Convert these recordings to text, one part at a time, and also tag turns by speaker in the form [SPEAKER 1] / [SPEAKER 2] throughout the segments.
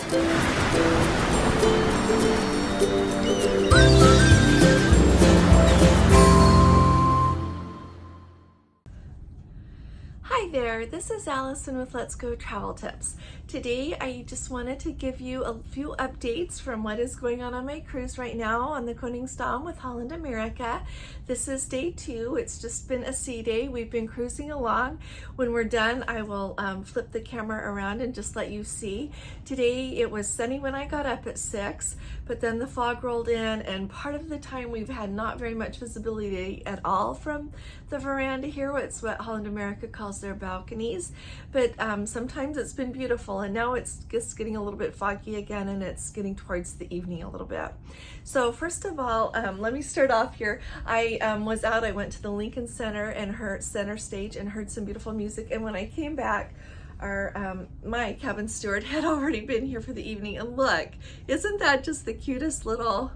[SPEAKER 1] Hi there, this is Allison with Let's Go Travel Tips. Today I just wanted to give you a few updates from what is going on my cruise right now on the Koningsdam with Holland America. This is day 2. It's just been a sea day. We've been cruising along. When we're done, I will flip the camera around and just let you see. Today it was sunny when I got up at 6, but then the fog rolled in, and part of the time we've had not very much visibility at all from the veranda here. It's what Holland America calls their balconies, but sometimes it's been beautiful, and now it's just getting a little bit foggy again, and it's getting towards the evening a little bit. So first of all, let me start off here. I was out, I went to the Lincoln Center and heard center stage and heard some beautiful music, and when I came back, my cabin steward had already been here for the evening, and look, isn't that just the cutest little,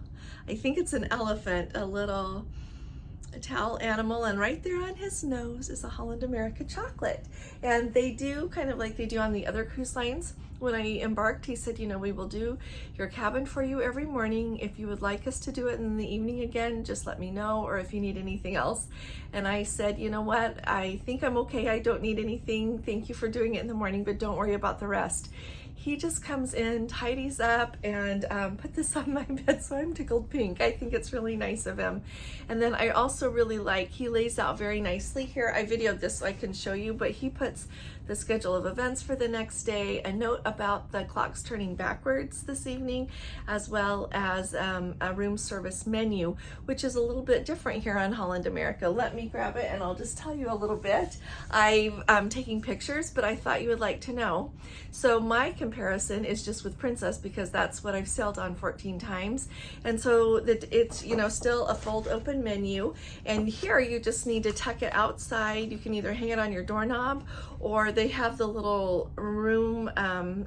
[SPEAKER 1] I think it's an elephant, a towel animal, and right there on his nose is a Holland America chocolate. And they do kind of like they do on the other cruise lines. When I embarked, he said, you know, we will do your cabin for you every morning. If you would like us to do it in the evening again, just let me know, or if you need anything else. And I said, you know what, I think I'm okay. I don't need anything. Thank you for doing it in the morning, but don't worry about the rest. He just comes in, tidies up, and put this on my bed, so I'm tickled pink. I think it's really nice of him. And then I also really like, he lays out very nicely here. I videoed this so I can show you, but he puts the schedule of events for the next day, a note about the clocks turning backwards this evening, as well as a room service menu, which is a little bit different here on Holland America. Let me grab it and I'll just tell you a little bit. I'm taking pictures, but I thought you would like to know. So my comparison is just with Princess, because that's what I've sailed on 14 times. And so that it's, you know, still a fold open menu. And here you just need to tuck it outside. You can either hang it on your doorknob, or they have the little room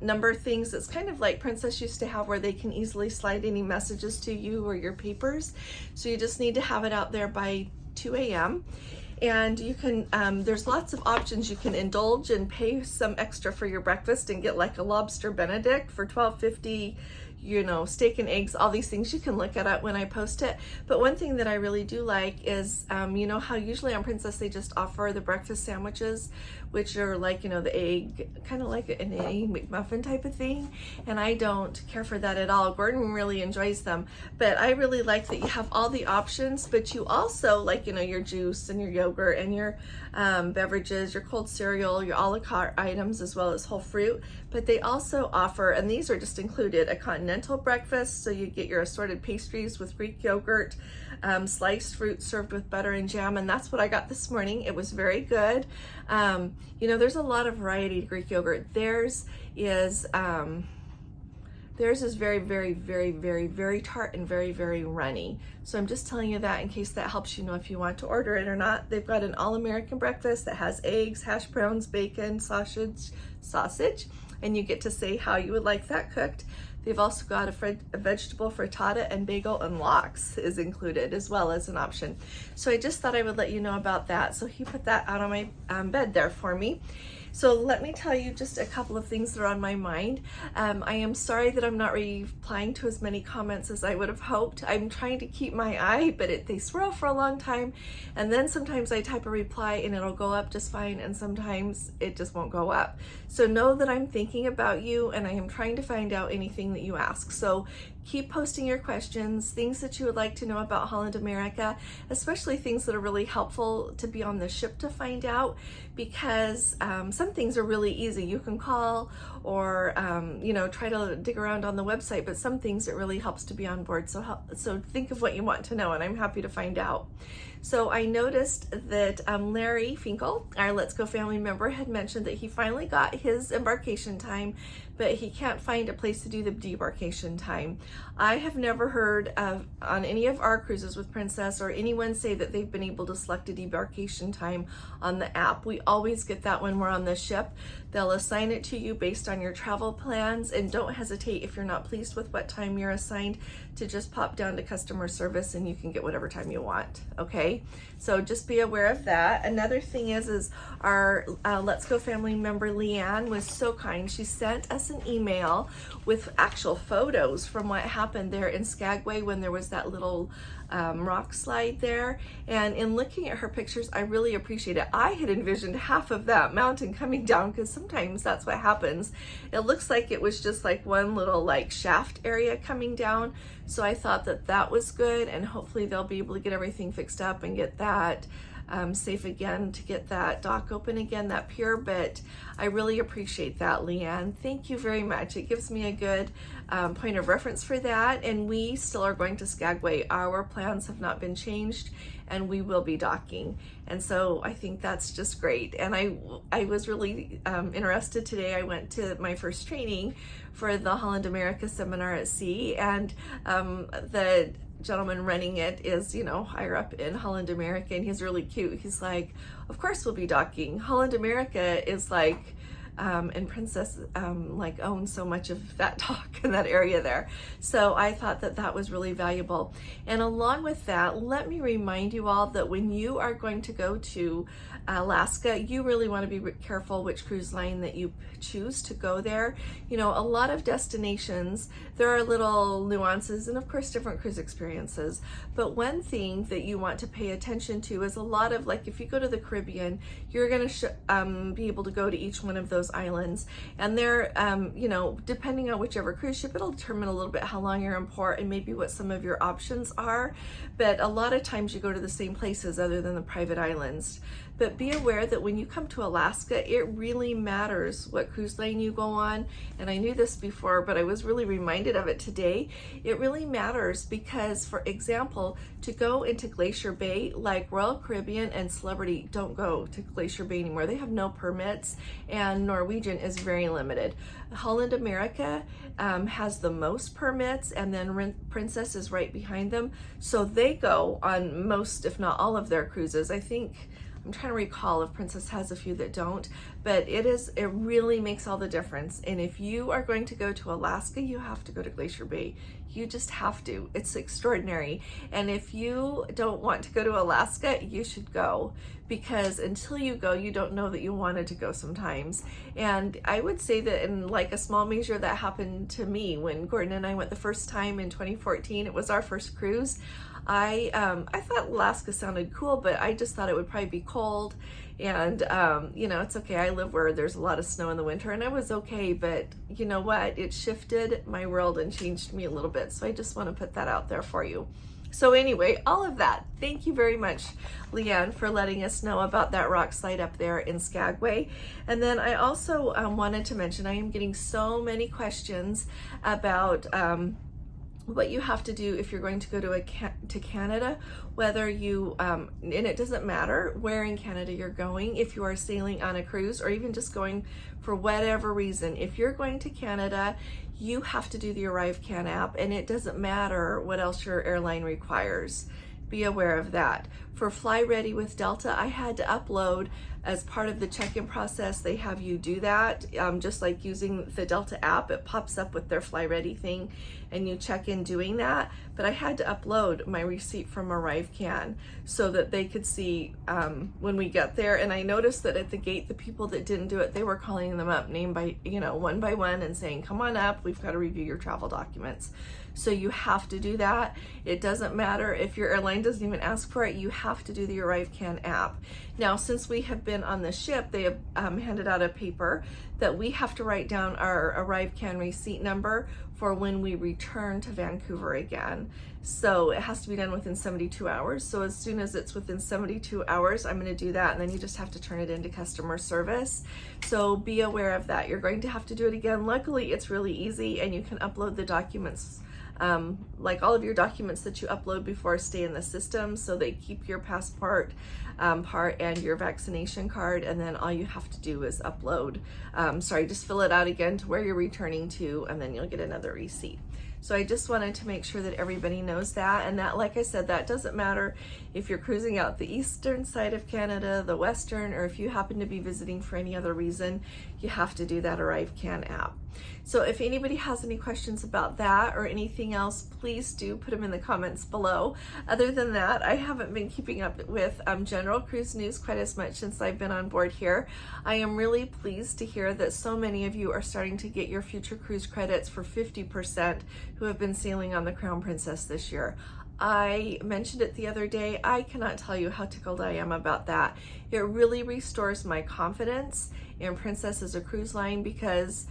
[SPEAKER 1] number things. It's kind of like Princess used to have, where they can easily slide any messages to you or your papers. So you just need to have it out there by 2 a.m. And you can, there's lots of options. You can indulge and pay some extra for your breakfast and get like a lobster Benedict for $12.50, you know, steak and eggs, all these things. You can look at it when I post it. But one thing that I really do like is, you know how usually on Princess they just offer the breakfast sandwiches, which are like, you know, the egg, kind of like an egg McMuffin type of thing. And I don't care for that at all. Gordon really enjoys them. But I really like that you have all the options, but you also like, you know, your juice and your yogurt and your beverages, your cold cereal, your a la carte items, as well as whole fruit. But they also offer, and these are just included, a continental breakfast. So you get your assorted pastries with Greek yogurt, sliced fruit served with butter and jam. And that's what I got this morning. It was very good. You know, there's a lot of variety to Greek yogurt. Theirs is very, very, very, very, very tart and very, very runny. So I'm just telling you that in case that helps you know if you want to order it or not. They've got an all-American breakfast that has eggs, hash browns, bacon, sausage, and you get to say how you would like that cooked. They've also got a vegetable frittata, and bagel and lox is included as well as an option. So I just thought I would let you know about that. So he put that out on my bed there for me. So let me tell you just a couple of things that are on my mind. I am sorry that I'm not replying to as many comments as I would have hoped. I'm trying to keep my eye, but they swirl for a long time. And then sometimes I type a reply and it'll go up just fine, and sometimes it just won't go up. So know that I'm thinking about you, and I am trying to find out anything that you ask. So keep posting your questions, things that you would like to know about Holland America, especially things that are really helpful to be on the ship to find out, because some things are really easy. You can call or you know, try to dig around on the website, but some things it really helps to be on board. So think of what you want to know, and I'm happy to find out. So I noticed that Larry Finkel, our Let's Go family member, had mentioned that he finally got his embarkation time, but he can't find a place to do the debarkation time. I have never heard of, on any of our cruises with Princess, or anyone say that they've been able to select a debarkation time on the app. We always get that when we're on the ship. They'll assign it to you based on your travel plans, and don't hesitate if you're not pleased with what time you're assigned to just pop down to customer service and you can get whatever time you want, okay? So just be aware of that. Another thing is our Let's Go family member Leanne was so kind. She sent us an email with actual photos from what happened there in Skagway when there was that little rock slide there. And in looking at her pictures, I really appreciate it. I had envisioned half of that mountain coming down, because sometimes that's what happens. It looks like it was just like one little like shaft area coming down. So I thought that that was good, and hopefully they'll be able to get everything fixed up and get that safe again, to get that dock open again, that pier. But I really appreciate that, Leanne. Thank you very much. It gives me a good point of reference for that. And we still are going to Skagway. Our plans have not been changed, and we will be docking. And so I think that's just great. And I was really interested today. I went to my first training for the Holland America seminar at sea, and the gentleman running it is, you know, higher up in Holland America, and he's really cute. He's like, of course we'll be docking. Holland America is like, and Princess like owns so much of that dock in that area there. So I thought that that was really valuable. And along with that, let me remind you all that when you are going to go to Alaska, you really want to be careful which cruise line that you choose to go there. You know, a lot of destinations, there are little nuances and of course different cruise experiences. But one thing that you want to pay attention to is a lot of, like, if you go to the Caribbean, you're going to be able to go to each one of those islands, and they're you know, depending on whichever cruise ship, it'll determine a little bit how long you're in port and maybe what some of your options are. But a lot of times you go to the same places other than the private islands. But be aware that when you come to Alaska, it really matters what cruise line you go on. And I knew this before, but I was really reminded of it today. It really matters because, for example, to go into Glacier Bay, like Royal Caribbean and Celebrity don't go to Glacier Bay anymore. They have no permits, and Norwegian is very limited. Holland America has the most permits, and then Princess is right behind them. So they go on most, if not all of their cruises. I think, I'm trying to recall if Princess has a few that don't, but it really makes all the difference. And if you are going to go to Alaska, you have to go to Glacier Bay. You just have to. It's extraordinary. And if you don't want to go to Alaska, you should go, because until you go, you don't know that you wanted to go sometimes. And I would say that in like a small measure, that happened to me when Gordon and I went the first time in 2014. It was our first cruise. I thought Alaska sounded cool, but I just thought it would probably be cold. And, you know, it's okay. I live where there's a lot of snow in the winter, and I was okay. But you know what? It shifted my world and changed me a little bit. So I just want to put that out there for you. So anyway, all of that. Thank you very much, Leanne, for letting us know about that rock slide up there in Skagway. And then I also wanted to mention, I am getting so many questions about what you have to do if you're going to go to Canada, whether you, and it doesn't matter where in Canada you're going, if you are sailing on a cruise or even just going for whatever reason. If you're going to Canada, you have to do the ArriveCan app, and it doesn't matter what else your airline requires. Be aware of that. For Fly Ready with Delta, I had to upload as part of the check-in process. They have you do that, just like using the Delta app. It pops up with their Fly Ready thing, and you check in doing that. But I had to upload my receipt from ArriveCan so that they could see when we get there. And I noticed that at the gate, the people that didn't do it, they were calling them up name by, you know, one by one and saying, come on up, we've got to review your travel documents. So you have to do that. It doesn't matter if your airline doesn't even ask for it, you have to do the ArriveCan app. Now, since we have been on the ship, they have handed out a paper that we have to write down our ArriveCan receipt number for when we return to Vancouver again. So it has to be done within 72 hours. So as soon as it's within 72 hours, I'm going to do that, and then you just have to turn it into customer service. So be aware of that. You're going to have to do it again. Luckily, it's really easy, and you can upload the documents. Like all of your documents that you upload before stay in the system, so they keep your passport part and your vaccination card, and then all you have to do is upload, just fill it out again to where you're returning to, and then you'll get another receipt. So I just wanted to make sure that everybody knows that. And that, like I said, that doesn't matter if you're cruising out the eastern side of Canada, the western, or if you happen to be visiting for any other reason, you have to do that ArriveCan app. So if anybody has any questions about that or anything else, please do put them in the comments below. Other than that, I haven't been keeping up with general cruise news quite as much since I've been on board here. I am really pleased to hear that so many of you are starting to get your future cruise credits for 50% who have been sailing on the Crown Princess this year. I mentioned it the other day. I cannot tell you how tickled I am about that. It really restores my confidence in Princess as a cruise line, because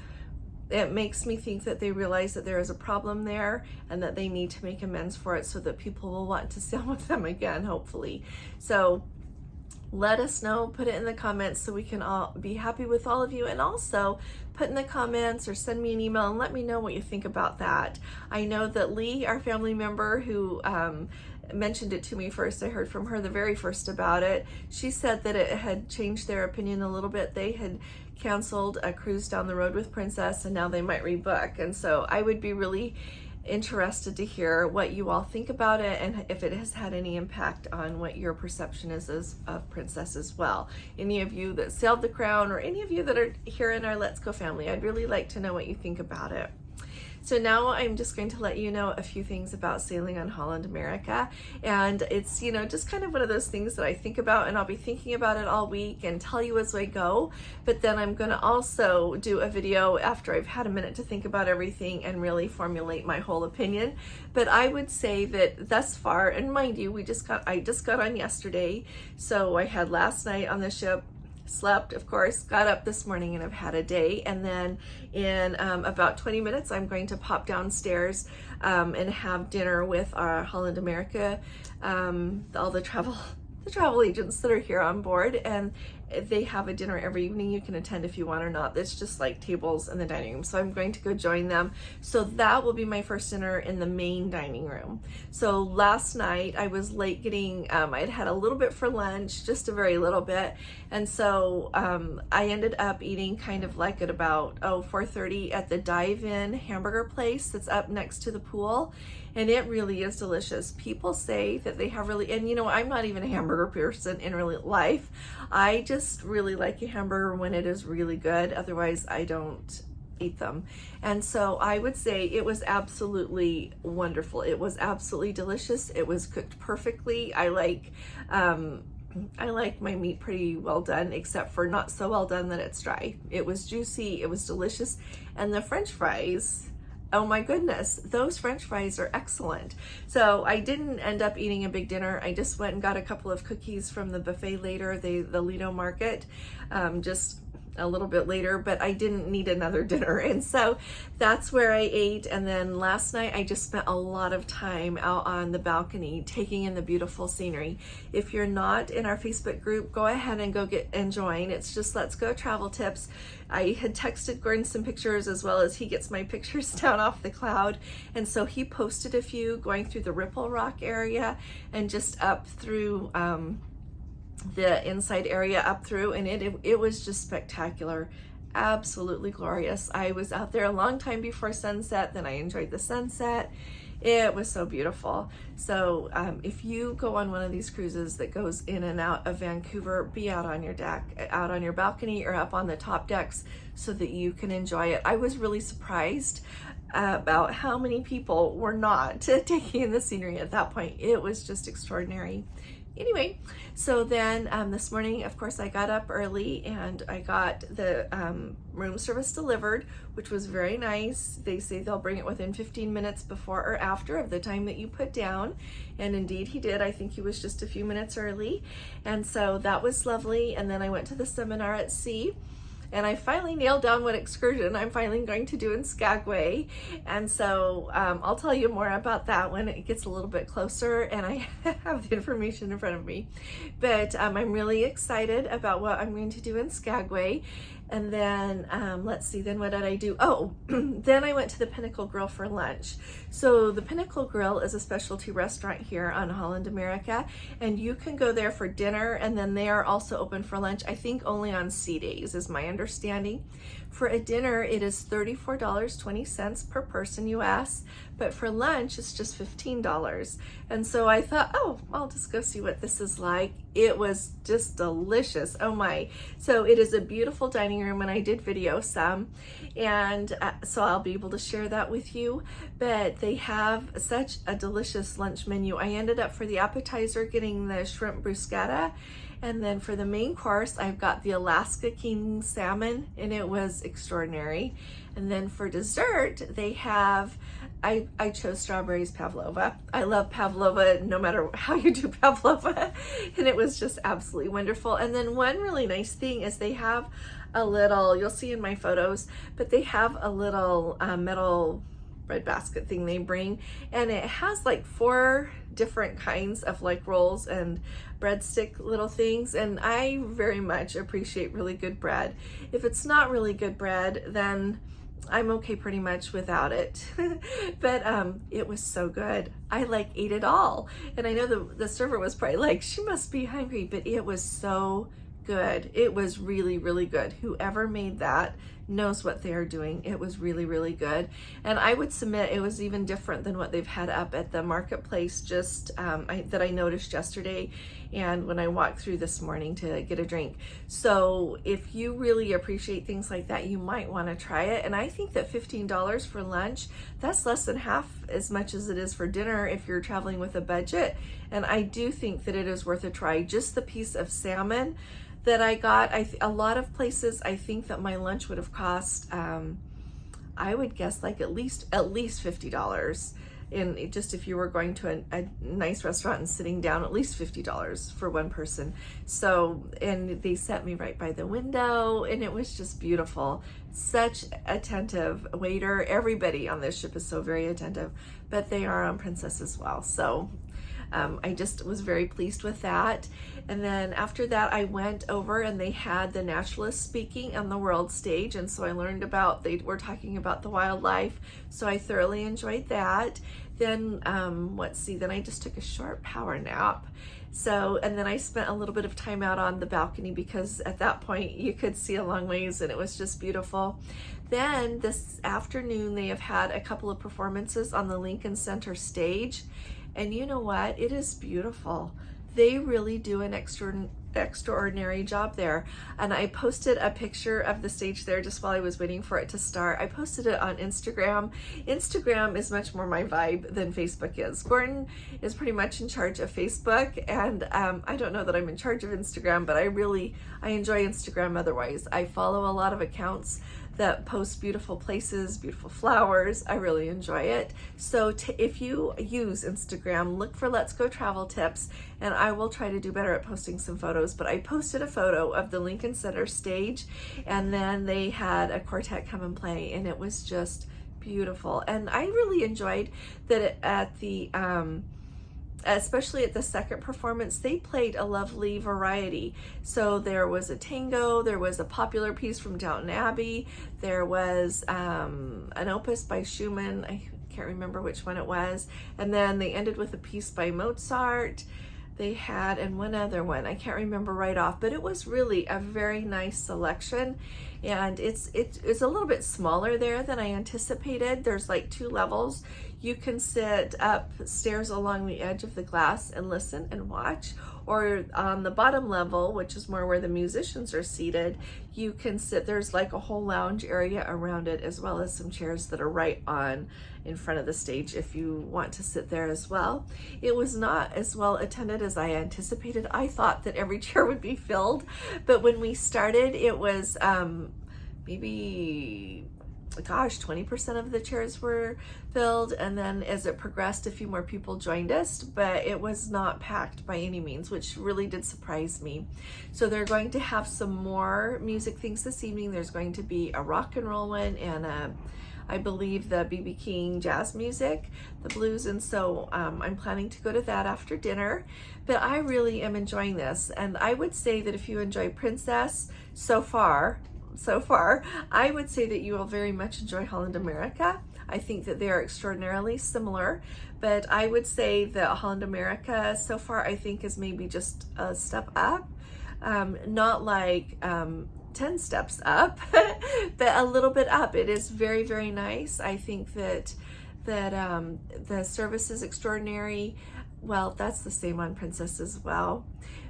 [SPEAKER 1] it makes me think that they realize that there is a problem there and that they need to make amends for it so that people will want to sail with them again, hopefully. So let us know, put it in the comments so we can all be happy with all of you, and also put in the comments or send me an email and let me know what you think about that. I know that Lee, our family member who mentioned it to me first, I heard from her the very first about it. She said that it had changed their opinion a little bit. They had canceled a cruise down the road with Princess and now they might rebook. And so I would be really interested to hear what you all think about it and if it has had any impact on what your perception is of Princess as well. Any of you that sailed the Crown or any of you that are here in our Let's Go family, I'd really like to know what you think about it. So now I'm just going to let you know a few things about sailing on Holland America. And it's, you know, just kind of one of those things that I think about, and I'll be thinking about it all week and tell you as I go. But then I'm going to also do a video after I've had a minute to think about everything and really formulate my whole opinion. But I would say that thus far, and mind you, I just got on yesterday. So I had last night on the ship, slept, of course, got up this morning, and I've had a day. And then in about 20 minutes, I'm going to pop downstairs and have dinner with our Holland America, all the travel agents that are here on board, and they have a dinner every evening. You can attend if you want or not. It's just like tables in the dining room. So I'm going to go join them. So that will be my first dinner in the main dining room. So last night I was late getting, I'd had a little bit for lunch, just a very little bit. And so I ended up eating kind of like at about 4:30 at the Dive-In hamburger place that's up next to the pool. And it really is delicious. People say that they have really, and you know, I'm not even a hamburger person in real life. I just really like a hamburger when it is really good. Otherwise, I don't eat them. And so I would say it was absolutely wonderful. It was absolutely delicious. It was cooked perfectly. I like my meat pretty well done, except for not so well done that it's dry. It was juicy. It was delicious. And the French fries, oh my goodness, those French fries are excellent. So I didn't end up eating a big dinner. I just went and got a couple of cookies from the buffet later, the Lido Market, just a little bit later, but I didn't need another dinner. And so that's where I ate. And then last night I just spent a lot of time out on the balcony taking in the beautiful scenery. If you're not in our Facebook group, go ahead and and join. It's just Let's Go Travel Tips. I had texted Gordon some pictures, as well as he gets my pictures down off the cloud. And so he posted a few going through the Ripple Rock area and just up through the inside area up through, and it was just spectacular, absolutely glorious. I was out there a long time before sunset, then I enjoyed the sunset. It was so beautiful. So if you go on one of these cruises that goes in and out of Vancouver, be out on your deck, out on your balcony, or up on the top decks so that you can enjoy it. I was really surprised about how many people were not taking in the scenery at that point. It was just extraordinary. Anyway, so then this morning, of course, I got up early and I got the room service delivered, which was very nice. They say they'll bring it within 15 minutes before or after of the time that you put down. And indeed he did. I think he was just a few minutes early. And so that was lovely. And then I went to the seminar at sea. And I finally nailed down what excursion I'm finally going to do in Skagway. And so I'll tell you more about that when it gets a little bit closer and I have the information in front of me. But I'm really excited about what I'm going to do in Skagway. And then let's see, then what did I do? Oh, then I went to the Pinnacle Grill for lunch. So the Pinnacle Grill is a specialty restaurant here on Holland America, and you can go there for dinner, and then they are also open for lunch, I think only on sea days is my understanding. For a dinner, it is $34.20 per person US, but for lunch, it's just $15. And so I thought, oh, I'll just go see what this is like. It was just delicious. Oh my. So it is a beautiful dining room, and I did video some, and so I'll be able to share that with you. But they have such a delicious lunch menu. I ended up for the appetizer getting the shrimp bruschetta, and then for the main course, I've got the Alaska King salmon, and it was extraordinary. And then for dessert, they have, I chose strawberries pavlova. I love pavlova no matter how you do pavlova, and it was just absolutely wonderful. And then one really nice thing is they have a little, you'll see in my photos, but they have a little metal bread basket thing they bring, and it has like 4 different kinds of like rolls and breadstick little things, and I very much appreciate really good bread. If it's not really good bread, then I'm okay pretty much without it. But it was so good. I like ate it all, and I know the server was probably like, she must be hungry, but it was so good. It was really, really good. Whoever made that knows what they are doing. It was really, really good. And I would submit it was even different than what they've had up at the marketplace just that I noticed yesterday and when I walked through this morning to get a drink. So if you really appreciate things like that, you might want to try it. And I think that $15 for lunch, that's less than half as much as it is for dinner if you're traveling with a budget. And I do think that it is worth a try. Just the piece of salmon that I got, a lot of places, I think that my lunch would have cost, I would guess like at least $50. And just if you were going to a nice restaurant and sitting down, at least $50 for one person. So, and they set me right by the window, and it was just beautiful. Such attentive waiter. Everybody on this ship is so very attentive, but they are on Princess as well. So I just was very pleased with that. And then after that, I went over and they had the naturalists speaking on the world stage. And so I learned about, they were talking about the wildlife. So I thoroughly enjoyed that. Then, then I just took a short power nap. So, and then I spent a little bit of time out on the balcony because at that point you could see a long ways and it was just beautiful. Then this afternoon, they have had a couple of performances on the Lincoln Center stage. And you know what? It is beautiful. They really do an extraordinary job there. And I posted a picture of the stage there just while I was waiting for it to start. I posted it on Instagram. Instagram is much more my vibe than Facebook is. Gordon is pretty much in charge of Facebook, and I don't know that I'm in charge of Instagram, but I enjoy Instagram otherwise. I follow a lot of accounts that post beautiful places, beautiful flowers. I really enjoy it. So if you use Instagram, look for Let's Go Travel Tips, and I will try to do better at posting some photos. But I posted a photo of the Lincoln Center stage, and then they had a quartet come and play, and it was just beautiful. And I really enjoyed that at the especially at the second performance, they played a lovely variety. So there was a tango, there was a popular piece from Downton Abbey, there was an opus by Schumann, I can't remember which one it was, and then they ended with a piece by Mozart. They had, and one other one, I can't remember right off, but it was really a very nice selection. And it's a little bit smaller there than I anticipated. There's like 2 levels. You can sit upstairs along the edge of the glass and listen and watch, or on the bottom level, which is more where the musicians are seated, you can sit, there's like a whole lounge area around it, as well as some chairs that are right on in front of the stage if you want to sit there as well. It was not as well attended as I anticipated. I thought that every chair would be filled, but when we started, it was maybe, gosh, 20% of the chairs were filled, and then as it progressed, a few more people joined us, but it was not packed by any means, which really did surprise me. So they're going to have some more music things this evening. There's going to be a rock and roll one, and I believe the B.B. King jazz music, the blues, and so I'm planning to go to that after dinner. But I really am enjoying this, and I would say that if you enjoy Princess so far, I would say that you will very much enjoy Holland America. I think that they are extraordinarily similar, but I would say that Holland America so far I think is maybe just a step up. Not like 10 steps up, but a little bit up. It is very, very nice. I think that the service is extraordinary. Well, that's the same on Princess as well.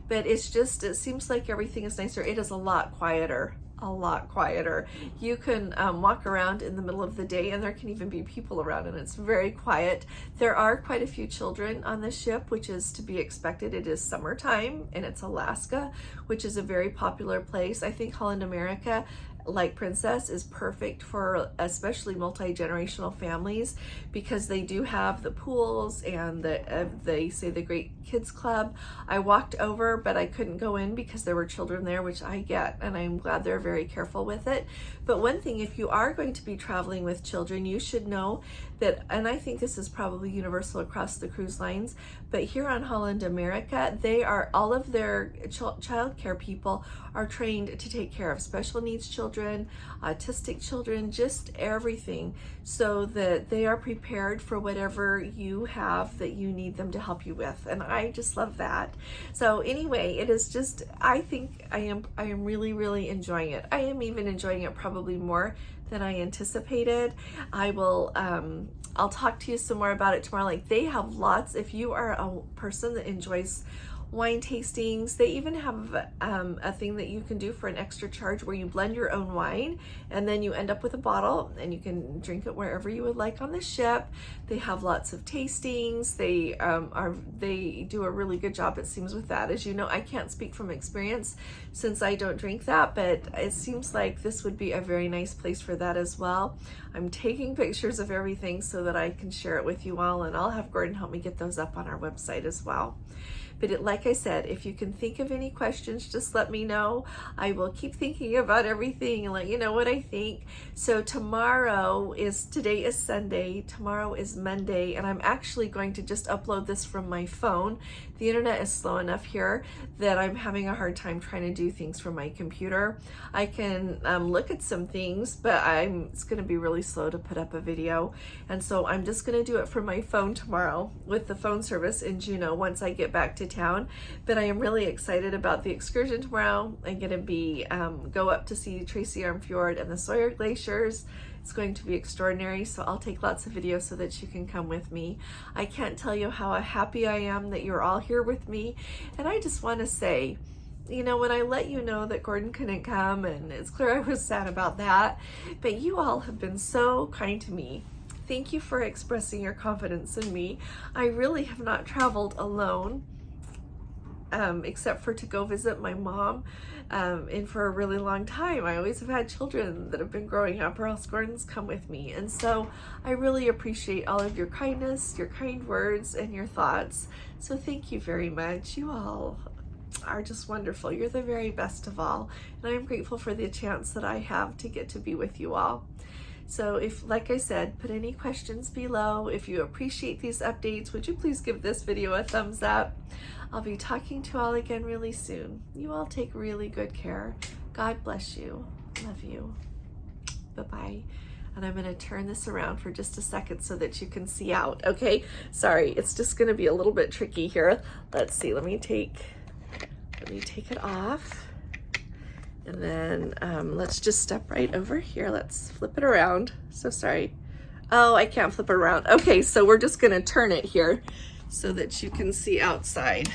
[SPEAKER 1] But it's just, it seems like everything is nicer. It is a lot quieter. A lot quieter. You can walk around in the middle of the day and there can even be people around, and it's very quiet. There are quite a few children on the ship, which is to be expected. It is summertime and it's Alaska, which is a very popular place. I think Holland America, like Princess, is perfect for especially multi-generational families, because they do have the pools and they say the Great Kids Club. I walked over, but I couldn't go in because there were children there, which I get, and I'm glad they're very careful with it. But one thing, if you are going to be traveling with children, you should know that, and I think this is probably universal across the cruise lines, but here on Holland America, they are, all of their child care people are trained to take care of special needs children, autistic children, just everything, so that they are prepared for whatever you have that you need them to help you with. And I just love that. So anyway, it is just, I think I am really, really enjoying it. I am even enjoying it probably more than I anticipated. I will, I'll talk to you some more about it tomorrow. Like, they have lots, if you are a person that enjoys wine tastings, they even have a thing that you can do for an extra charge where you blend your own wine and then you end up with a bottle and you can drink it wherever you would like on the ship. They have lots of tastings. They do a really good job, it seems, with that. As you know, I can't speak from experience since I don't drink that, but it seems like this would be a very nice place for that as well. I'm taking pictures of everything so that I can share it with you all, and I'll have Gordon help me get those up on our website as well. But like I said, if you can think of any questions, just let me know. I will keep thinking about everything and let you know what I think. So today is Sunday, tomorrow is Monday, and I'm actually going to just upload this from my phone. The internet is slow enough here that I'm having a hard time trying to do things from my computer. I can look at some things, but it's going to be really slow to put up a video. And so I'm just going to do it from my phone tomorrow with the phone service in Juneau once I get back to town. But I am really excited about the excursion tomorrow. I'm going to be go up to see Tracy Arm Fjord and the Sawyer Glaciers. It's going to be extraordinary, so I'll take lots of videos so that you can come with me. I can't tell you how happy I am that you're all here with me. And I just want to say, you know, when I let you know that Gordon couldn't come, and it's clear I was sad about that, but you all have been so kind to me. Thank you for expressing your confidence in me. I really have not traveled alone, except for to go visit my mom, and for a really long time. I always have had children that have been growing up, or else Gordon's come with me. And so I really appreciate all of your kindness, your kind words, and your thoughts. So thank you very much. You all are just wonderful. You're the very best of all. And I am grateful for the chance that I have to get to be with you all. So if, like I said, put any questions below. If you appreciate these updates, would you please give this video a thumbs up? I'll be talking to you all again really soon. You all take really good care. God bless you. Love you. Bye-bye. And I'm going to turn this around for just a second so that you can see out. Okay, sorry, it's just going to be a little bit tricky here. Let's see, let me take it off. And then let's just step right over here. Let's flip it around. So sorry. Oh, I can't flip it around. Okay, so we're just gonna turn it here so that you can see outside.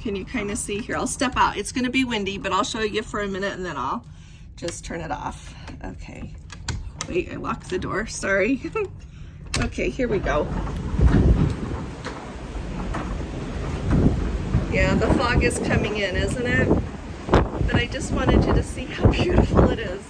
[SPEAKER 1] Can you kind of see here? I'll step out. It's gonna be windy, but I'll show you for a minute and then I'll just turn it off. Okay. Wait, I locked the door, sorry. Okay, here we go. Yeah, the fog is coming in, isn't it? But I just wanted you to see how beautiful it is.